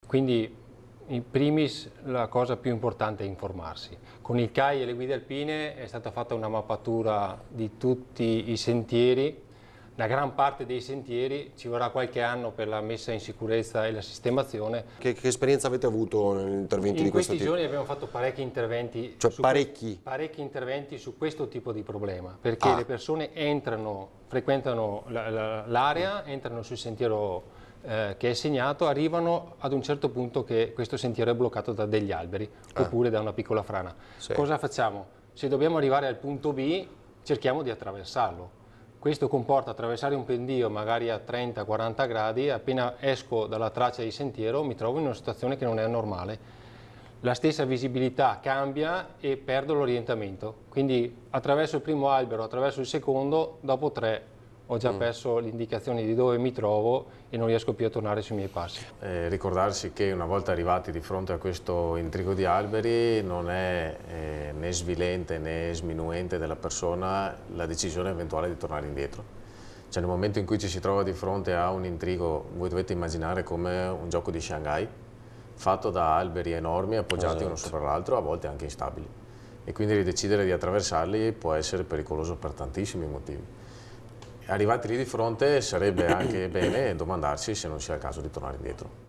Quindi in primis la cosa più importante è informarsi. Con il CAI e le guide alpine è stata fatta una mappatura di tutti i sentieri. La gran parte dei sentieri ci vorrà qualche anno per la messa in sicurezza e la sistemazione. Che esperienza avete avuto negli interventi di questo tipo? In questi giorni abbiamo fatto parecchi interventi, Cioè parecchi? parecchi interventi su questo tipo di problema, perché le persone frequentano l'area, entrano sul sentiero che è segnato, arrivano ad un certo punto che questo sentiero è bloccato da degli alberi oppure da una piccola frana. Sì. Cosa facciamo? Se dobbiamo arrivare al punto B, cerchiamo di attraversarlo. Questo comporta attraversare un pendio magari a 30-40 gradi, appena esco dalla traccia di sentiero mi trovo in una situazione che non è normale. La stessa visibilità cambia e perdo l'orientamento, quindi attraverso il primo albero, attraverso il secondo, dopo 3 ho già perso l'indicazione di dove mi trovo e non riesco più a tornare sui miei passi. Ricordarsi che una volta arrivati di fronte a questo intrigo di alberi non è né svilente né sminuente della persona la decisione eventuale di tornare indietro. Cioè nel momento in cui ci si trova di fronte a un intrigo, voi dovete immaginare come un gioco di Shanghai fatto da alberi enormi appoggiati uno sopra l'altro, a volte anche instabili. E quindi decidere di attraversarli può essere pericoloso per tantissimi motivi. Arrivati lì di fronte sarebbe anche bene domandarsi se non sia il caso di tornare indietro.